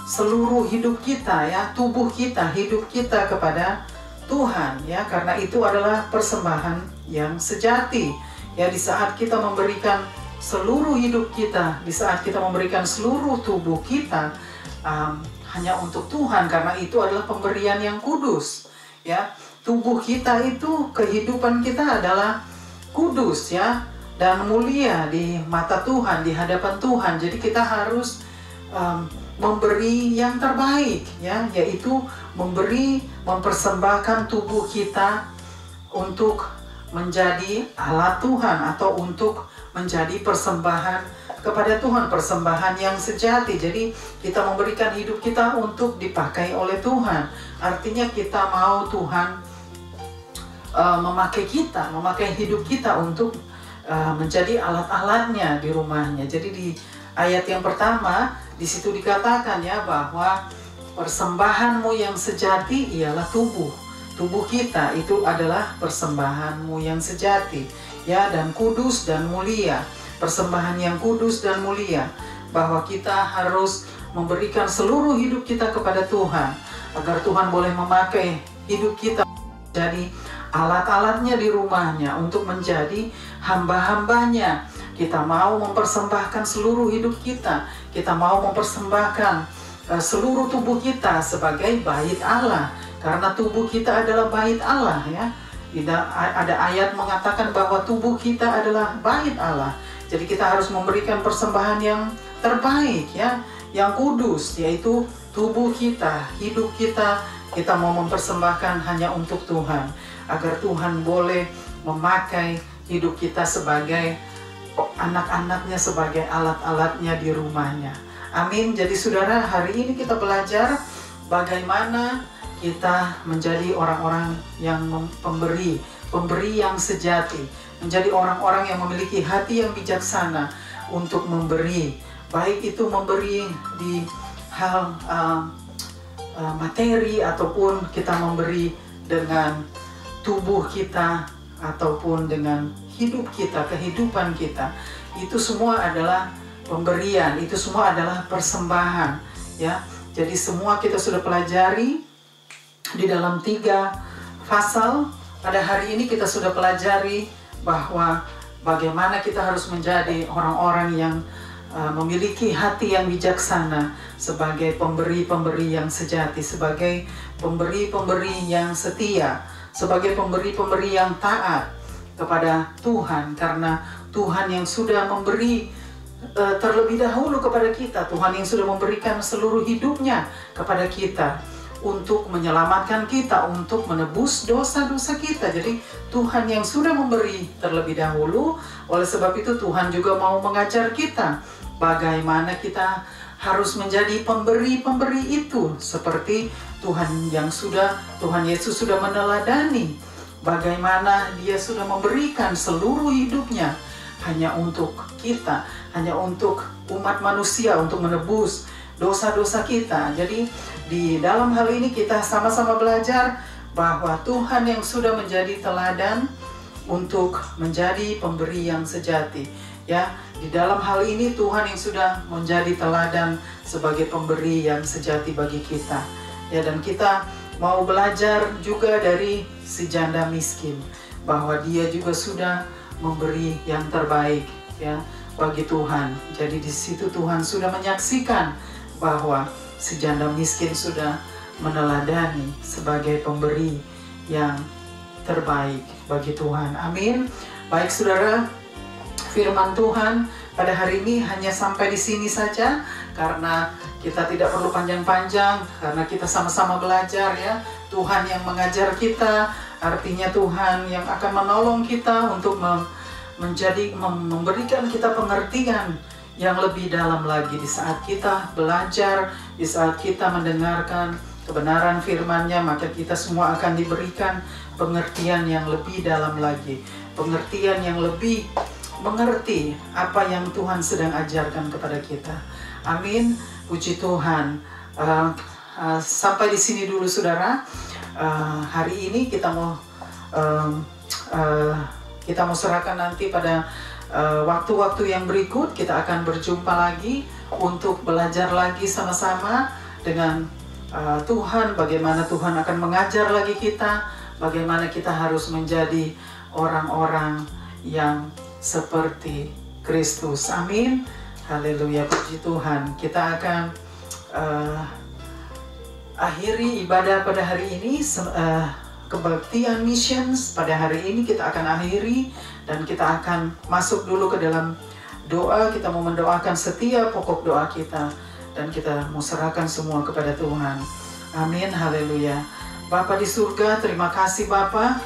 B: seluruh hidup kita ya, tubuh kita, hidup kita kepada Tuhan ya, karena itu adalah persembahan yang sejati ya. Di saat kita memberikan seluruh hidup kita, di saat kita memberikan seluruh tubuh kita hanya untuk Tuhan, karena itu adalah pemberian yang kudus ya. Tubuh kita itu, kehidupan kita adalah kudus ya, dan mulia di mata Tuhan, di hadapan Tuhan. Jadi kita harus memberi yang terbaik ya, yaitu mempersembahkan tubuh kita untuk menjadi alat Tuhan, atau untuk menjadi persembahan kepada Tuhan, persembahan yang sejati. Jadi kita memberikan hidup kita untuk dipakai oleh Tuhan. Artinya kita mau Tuhan memakai hidup kita untuk menjadi alat-alatnya di rumahnya. Jadi di ayat yang pertama di situ dikatakan ya bahwa persembahanmu yang sejati ialah tubuh kita, itu adalah persembahanmu yang sejati ya, dan kudus dan mulia. Persembahan yang kudus dan mulia, bahwa kita harus memberikan seluruh hidup kita kepada Tuhan, agar Tuhan boleh memakai hidup kita jadi alat-alatnya di rumahnya, untuk menjadi hamba-hambanya. Kita mau mempersembahkan seluruh hidup kita, kita mau mempersembahkan seluruh tubuh kita sebagai bait Allah, karena tubuh kita adalah bait Allah ya. Ada ayat mengatakan bahwa tubuh kita adalah bait Allah. Jadi kita harus memberikan persembahan yang terbaik ya, yang kudus, yaitu tubuh kita, hidup kita. Kita mau mempersembahkan hanya untuk Tuhan, agar Tuhan boleh memakai hidup kita sebagai
A: anak-anaknya sebagai alat-alatnya di rumahnya. Amin. Jadi saudara, hari ini kita belajar bagaimana kita menjadi orang-orang yang pemberi yang sejati, menjadi orang-orang yang memiliki hati yang bijaksana untuk memberi, baik itu memberi di hal materi ataupun kita memberi dengan tubuh kita ataupun dengan hidup kita, kehidupan kita. Itu semua adalah pemberian, itu semua adalah persembahan, ya. Jadi semua kita sudah pelajari di dalam 3 pasal. Pada hari ini kita sudah pelajari bahwa bagaimana kita harus menjadi orang-orang yang memiliki hati yang bijaksana sebagai pemberi-pemberi yang sejati, sebagai pemberi-pemberi yang setia, sebagai pemberi-pemberi yang taat kepada Tuhan, karena Tuhan yang sudah memberi terlebih dahulu kepada kita, Tuhan yang sudah memberikan seluruh hidupnya kepada kita untuk menyelamatkan kita, untuk menebus dosa-dosa kita. Jadi Tuhan yang sudah memberi terlebih dahulu. Oleh sebab itu Tuhan juga mau mengajar kita bagaimana kita harus menjadi pemberi-pemberi itu, seperti Tuhan Yesus sudah meneladani bagaimana Dia sudah memberikan seluruh hidupnya hanya untuk kita, hanya untuk umat manusia, untuk menebus dosa-dosa kita. Jadi di dalam hal ini kita sama-sama belajar bahwa Tuhan yang sudah menjadi teladan untuk menjadi pemberi yang sejati, ya. Di dalam hal ini Tuhan yang sudah menjadi teladan sebagai pemberi yang sejati bagi kita, ya. Dan kita mau belajar juga dari si janda miskin, bahwa dia juga sudah memberi yang terbaik, ya, bagi Tuhan. Jadi di situ Tuhan sudah menyaksikan bahwa si janda miskin sudah meneladani sebagai pemberi yang terbaik bagi Tuhan. Amin. Baik saudara, firman Tuhan pada hari ini hanya sampai di sini saja, karena kita tidak perlu panjang-panjang, karena kita sama-sama belajar, ya. Tuhan yang mengajar kita, artinya Tuhan yang akan menolong kita untuk memberikan kita pengertian yang lebih dalam lagi di saat kita belajar, di saat kita mendengarkan kebenaran firman-Nya, maka kita semua akan diberikan pengertian yang lebih dalam lagi, pengertian yang lebih mengerti apa yang Tuhan sedang ajarkan kepada kita. Amin. Puji Tuhan. Sampai di sini dulu saudara. Hari ini kita mau serahkan nanti pada waktu-waktu yang berikut. Kita akan berjumpa lagi untuk belajar lagi sama-sama dengan Tuhan, bagaimana Tuhan akan mengajar lagi kita, bagaimana kita harus menjadi orang-orang yang seperti Kristus. Amin. Haleluya, puji Tuhan. Kita akan akhiri ibadah pada hari ini. Kebaktian missions pada hari ini kita akan akhiri, dan kita akan masuk dulu ke dalam doa. Kita mau mendoakan setiap pokok doa kita, dan kita mau serahkan semua kepada Tuhan. Amin. Haleluya. Bapa di surga, terima kasih Bapa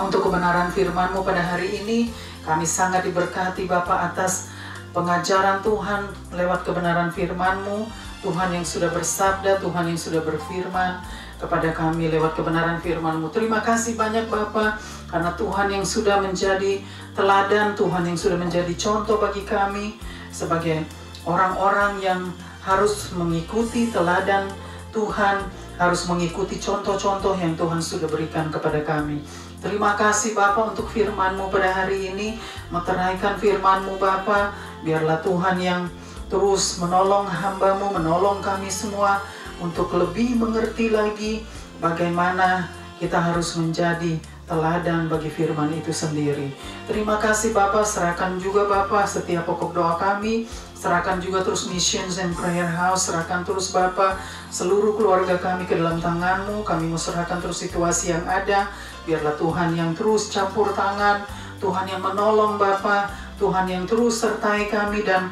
A: untuk kebenaran firman-Mu pada hari ini. Kami sangat diberkati Bapa atas pengajaran Tuhan lewat kebenaran firman-Mu. Tuhan yang sudah bersabda, Tuhan yang sudah berfirman kepada kami lewat kebenaran firman-Mu. Terima kasih banyak Bapa, karena Tuhan yang sudah menjadi teladan, Tuhan yang sudah menjadi contoh bagi kami sebagai orang-orang yang harus mengikuti teladan Tuhan, harus mengikuti contoh-contoh yang Tuhan sudah berikan kepada kami. Terima kasih Bapa untuk firman-Mu pada hari ini. Meteraikan firman-Mu Bapa, biarlah Tuhan yang terus menolong hamba-Mu, menolong kami semua untuk lebih mengerti lagi bagaimana kita harus menjadi teladan bagi firman itu sendiri. Terima kasih Bapa, serahkan juga Bapa setiap pokok doa kami, serahkan juga terus Missions and Prayer House, serahkan terus Bapa seluruh keluarga kami ke dalam tangan-Mu. Kami mau serahkan terus situasi yang ada, biarlah Tuhan yang terus campur tangan, Tuhan yang menolong Bapa, Tuhan yang terus sertai kami, dan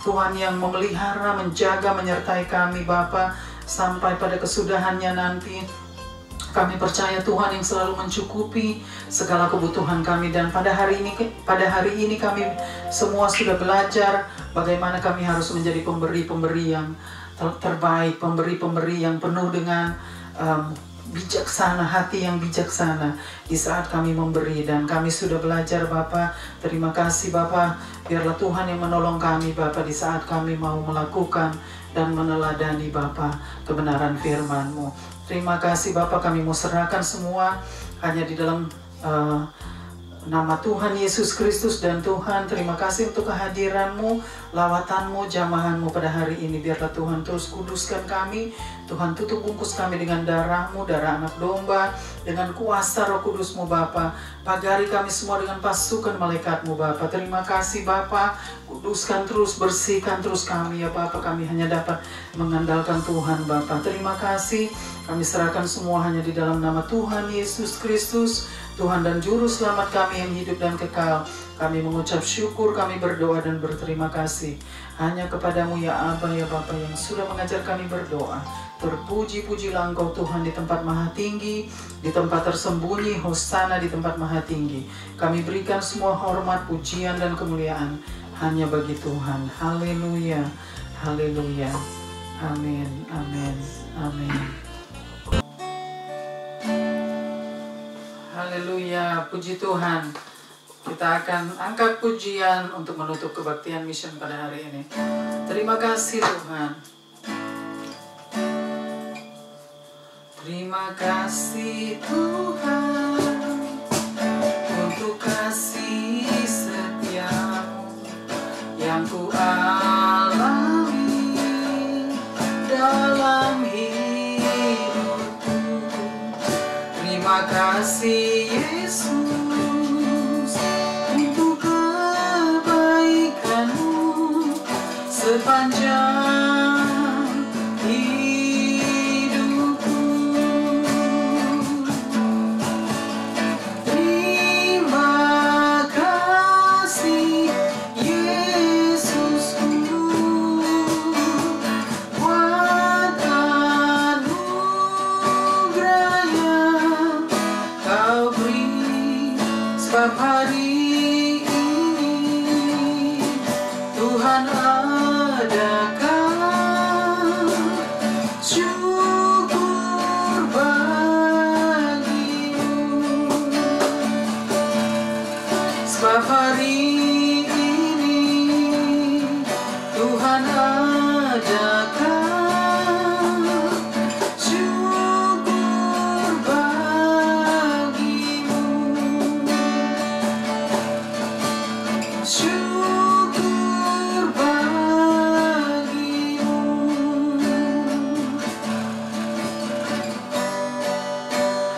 A: Tuhan yang memelihara, menjaga, menyertai kami Bapa sampai pada kesudahannya nanti. Kami percaya Tuhan yang selalu mencukupi segala kebutuhan kami, dan pada hari ini kami semua sudah belajar bagaimana kami harus menjadi pemberi-pemberi yang terbaik, pemberi-pemberi yang penuh dengan bijaksana, hati yang bijaksana di saat kami memberi. Dan kami sudah belajar Bapa. Terima kasih Bapa, biarlah Tuhan yang menolong kami Bapa di saat kami mau melakukan dan meneladani Bapa kebenaran firman-Mu. Terima kasih Bapa, kami mau serahkan semua hanya di dalam nama Tuhan Yesus Kristus. Dan Tuhan, terima kasih untuk kehadiran-Mu, lawatan-Mu, jamahan-Mu pada hari ini. Biarlah Tuhan terus kuduskan kami. Tuhan, tutup bungkus kami dengan darah-Mu, darah anak domba, dengan kuasa Roh Kudus-Mu Bapa. Pagari kami semua dengan pasukan malaikat-Mu Bapa. Terima kasih Bapa, kuduskan terus, bersihkan terus kami ya Bapa. Kami hanya dapat mengandalkan Tuhan Bapa. Terima kasih, kami serahkan semua hanya di dalam nama Tuhan Yesus Kristus, Tuhan dan Juru Selamat kami yang hidup dan kekal. Kami mengucap syukur, kami berdoa dan berterima kasih hanya kepadamu ya Aba ya Bapa yang sudah mengajar kami berdoa. Terpuji-pujilah Engkau Tuhan di tempat maha tinggi, di tempat tersembunyi, hosana di tempat maha tinggi. Kami berikan semua hormat, pujian dan kemuliaan hanya bagi Tuhan. Haleluya, haleluya, amin, amin, amin. Haleluya, puji Tuhan. Kita akan angkat pujian untuk menutup kebaktian mission pada hari ini. Terima kasih Tuhan. Terima kasih Tuhan untuk kasih setia-Mu yang ku alami dalam hidupku. Terima kasih Yesus untuk kebaikan-Mu sepanjang hidupku. Terima kasih Yesusku buat anugerah yang Kau beri. Sebab hari ini Tuhan adakan syukur bagi-Mu. Sebab hari ini Tuhan adakan syukur bagi-Mu. Syukur bagi-Mu.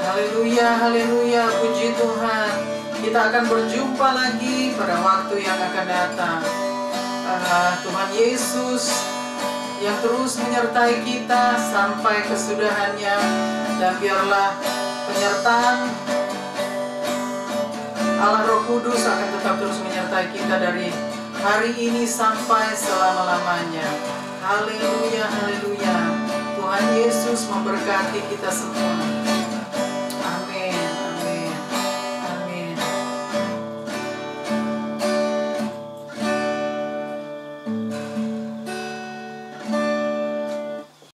A: Haleluya, haleluya, puji Tuhan. Kita akan berjumpa lagi pada waktu yang akan datang. Tuhan Yesus yang terus menyertai kita sampai kesudahannya, dan biarlah penyertaan Allah Roh Kudus akan tetap terus menyertai kita dari hari ini sampai selama-lamanya. Haleluya, haleluya. Tuhan Yesus memberkati kita semua.